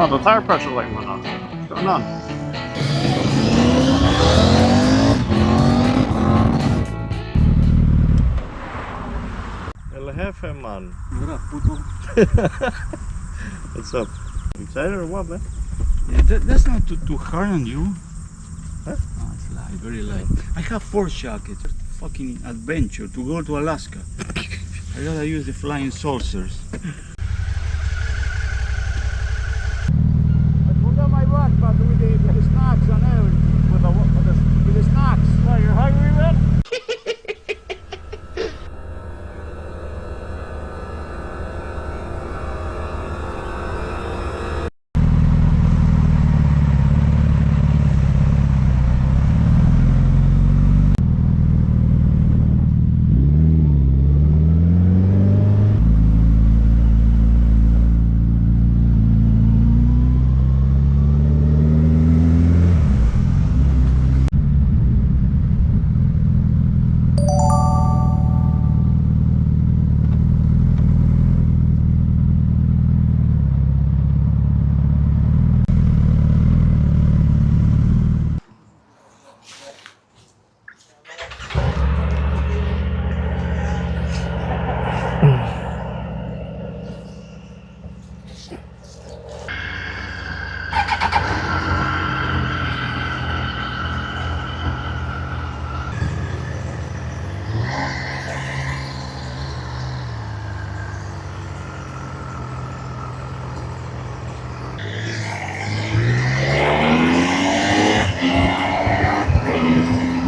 Oh, the tire pressure light went on. What's going on? El jefe, man. What up, puto? What's up? Excited or what, man? Yeah, that's not too hard on you. Huh? Oh, it's light, very light. I have 4 jackets. Fucking adventure to go to Alaska. I gotta use the flying saucers. I forgot my backpack with the snacks and everything. With the snacks. Why, you're hungry, man?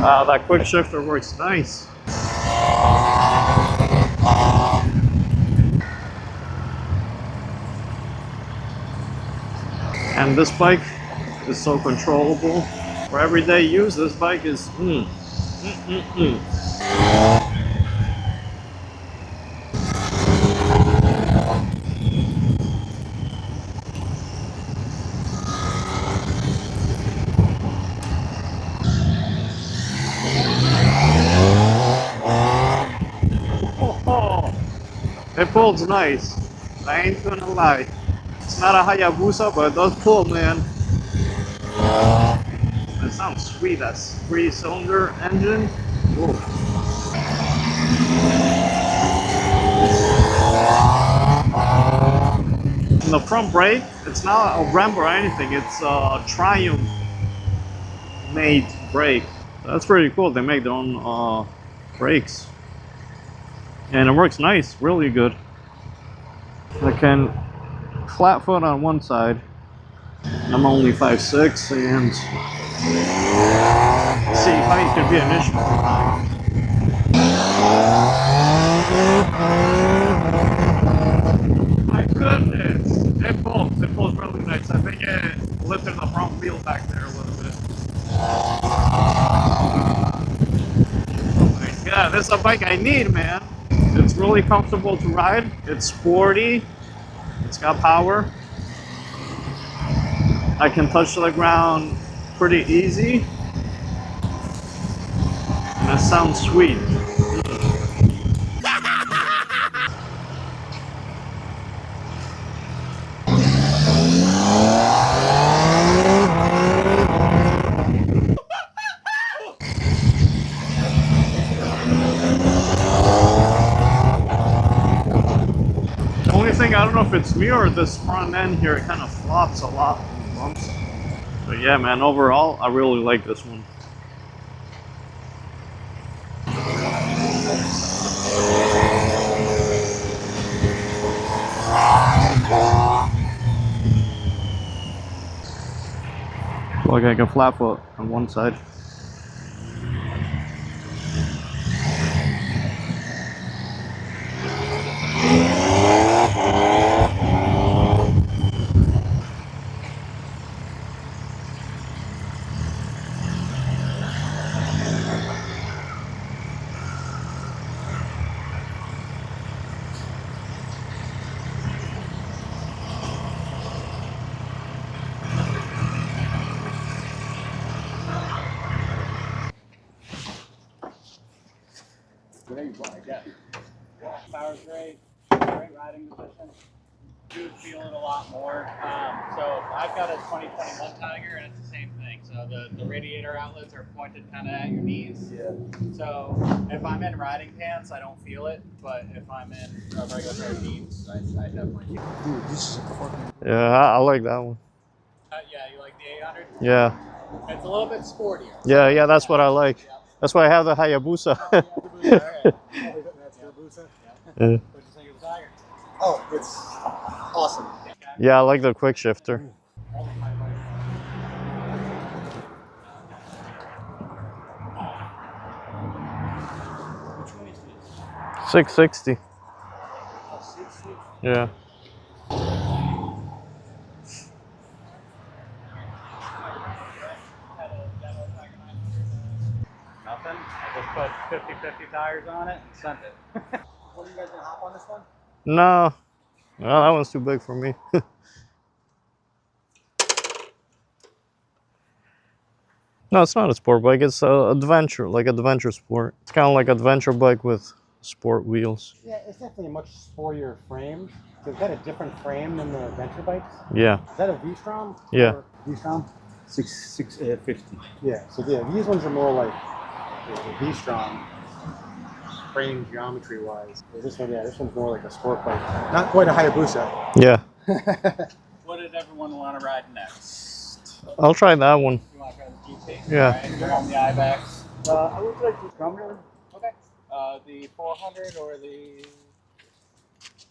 Wow, that quick shifter works nice. And this bike is so controllable. For everyday use, this bike is Oh, it pulls nice. I ain't gonna lie. It's not a Hayabusa, but it does pull, man. It sounds sweet. That's 3-cylinder engine. Ooh. And the front brake, it's not a Brembo or anything. It's a Triumph made brake. That's pretty cool. They make their own brakes. And it works nice, really good. I can flat foot on one side. I'm only 5'6", and see, height could be an issue. My goodness, it pulls really nice. I think it lifted the front wheel back there a little bit. Oh my god, this is a bike I need, man. It's really comfortable to ride. It's sporty. It's got power. I can touch the ground pretty easy. And it sounds sweet. The only thing, I don't know if it's me or this front end here, it kind of flops a lot in bumps. But yeah, man, overall, I really like this one. Like I can flat foot on one side. Great ride, yeah. Power's great, great riding position. do feel it a lot more. So I've got a 2021 Tiger, and it's the same thing. So the radiator outlets are pointed kind of at your knees. Yeah. So if I'm in riding pants, I don't feel it. But if I'm in a regular pair of jeans, I definitely feel it. Dude, this is a fucking. Yeah, I like that one. Yeah, you like the 800? Yeah. It's a little bit sportier. Yeah, yeah, that's what I like. That's why I have the Hayabusa. All right. That's the Hayabusa? Yeah. What'd you think of the Tiger? Oh, it's awesome. Yeah, I like the quick shifter. Which one is this? 660. Oh, 60. Yeah. Nothing. I just put 50/50 tires on it and sent it. What are you guys gonna hop on this one? No. Well, that one's too big for me. No, it's not a sport bike. It's a adventure, like adventure sport. It's kind of like adventure bike with sport wheels. Yeah, it's definitely a much sportier frame. So it's got a different frame than the adventure bikes. Yeah. Is that a V-Strom? Yeah. Or V-Strom? 650. Yeah, so yeah, these ones are more like the V-Strom frame geometry wise. This one, yeah, this one's more like a sport bike. Not quite a Hayabusa. Yeah. What did everyone want to ride next? I'll try that one. You want to try the GT? Yeah. All right, you're on the IBEX. I would like to come here. Okay. The 400 or the...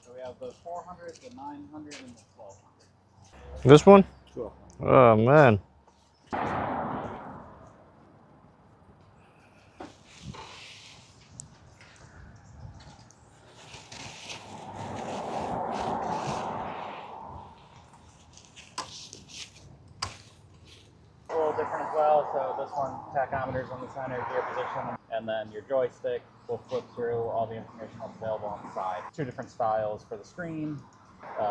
So we have the 400, the 900, and the 1200. This one? Sure. Oh, man. A little different as well. So this one, tachometer's on the center, gear position, and then your joystick will flip through all the information that's available on the side. Two different styles for the screen.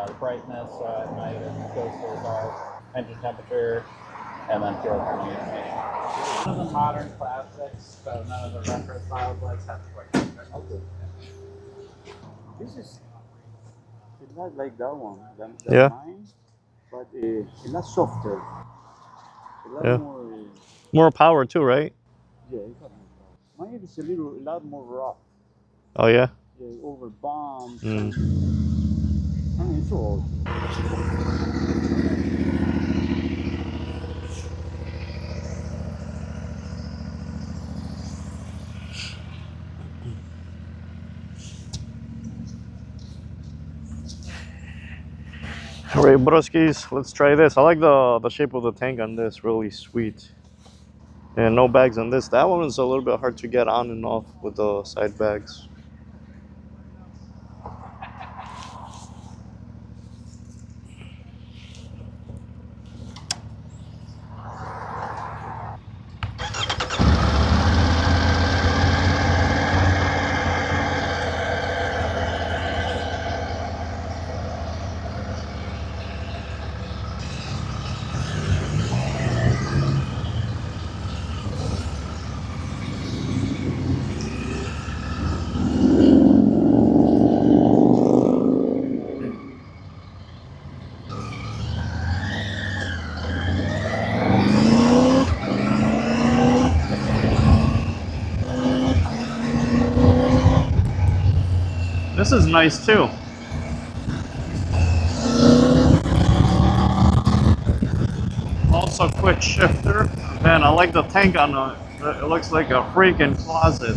The brightness at night it goes to the dark, engine temperature, and then fuel economy information. None of the modern classics, so none of the retro style bikes have the quick. Okay. This is. It's not like that one. Than Yeah. Mine, but it's not softer. A lot Yeah. more. More power, too, right? Yeah, it got more power. Mine is a lot more rough. Oh, yeah? Yeah, over bumps. Mm. I mean, it's all. All right, broskies, let's try this. I like the shape of the tank on this, really sweet. And no bags on this. That one is a little bit hard to get on and off with the side bags. This is nice too. Also quick shifter. Man, I like the tank on it. It looks like a freaking closet.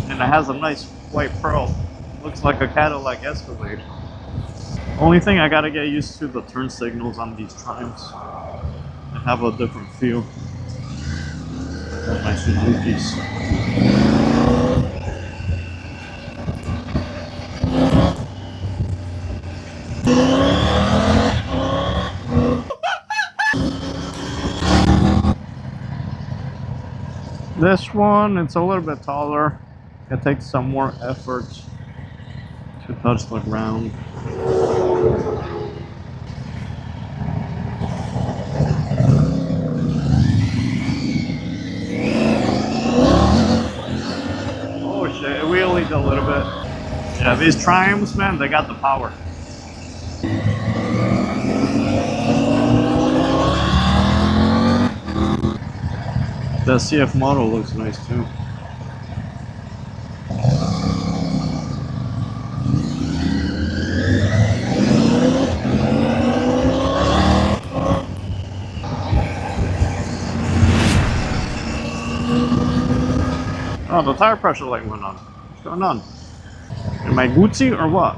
And it has a nice white pearl. Looks like a Cadillac Escalade. Only thing I gotta get used to the turn signals on these Triumphs. They have a different feel. My Suzuki's. This one, it's a little bit taller. It takes some more effort to touch the ground. Oh shit, it wheelied a little bit. Yeah, these Triumphs, man, they got the power. The CF Moto looks nice too. Oh, the tire pressure light went on. What's going on? Am I Gucci or what?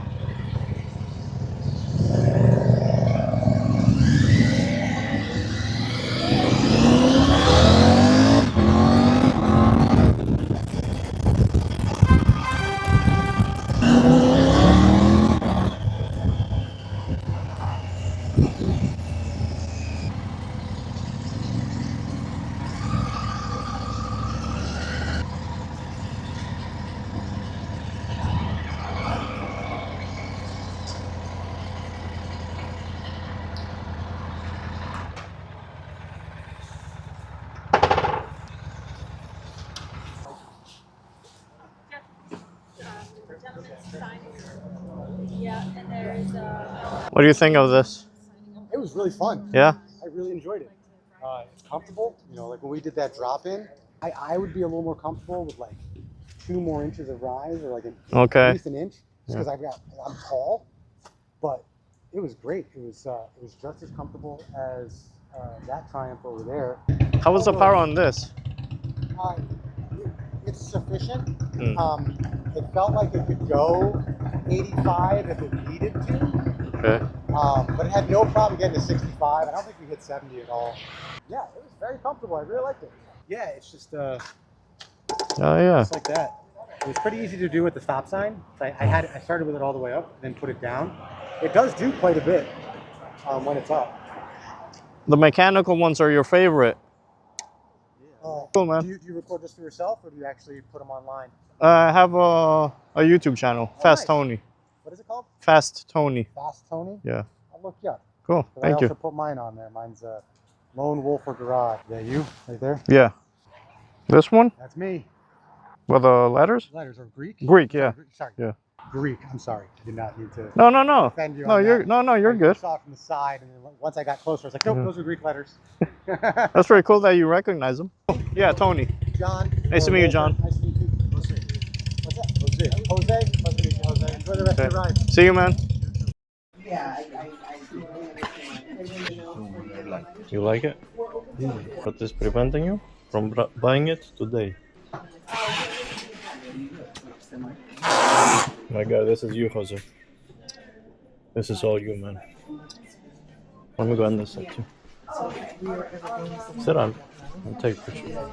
What do you think of this? It was really fun. Yeah? I really enjoyed it. It's comfortable. You know, like when we did that drop in, I would be a little more comfortable with like 2 more inches of rise or like Okay. at least an inch, just because I'm tall. But it was great. It was just as comfortable as that Triumph over there. How was the power on this? It's sufficient. It felt like it could go 85 if it needed to. Okay. But it had no problem getting to 65. I don't think we hit 70 at all. Yeah, it was very comfortable. I really liked it. Yeah, it's just Oh yeah. just like that. It was pretty easy to do with the stop sign. I started with it all the way up, then put it down. It does do quite a bit when it's up. The mechanical ones are your favorite. Cool, man. Do you record this for yourself, or do you actually put them online? I have a YouTube channel, Fast nice. Tony. What is it called? Fast Tony. Fast Tony? Yeah. I'll look you up. Cool. But Thank I you. also put mine on there. Mine's Lone Wolfer Garage. Yeah, you right there? Yeah. This one That's me. with the letters? Letters are Greek? Greek, yeah. Sorry. Yeah. Greek. I'm sorry. I did not mean to No. offend you. No, on you're that. you're I good. saw it from the side, and then once I got closer, I was like, nope, those are Greek letters. That's pretty cool that you recognize them. Yeah, Tony. John. Nice to meet you, John. Nice to meet you. Jose. What's that? Jose. Jose. Nice to meet you, Jose. Enjoy the rest of your ride. See you, man. You like it? Yeah. What is preventing you from buying it today? My God, this is you, Jose. This is all you, man. Let me go on this side too. Sit on and take a picture.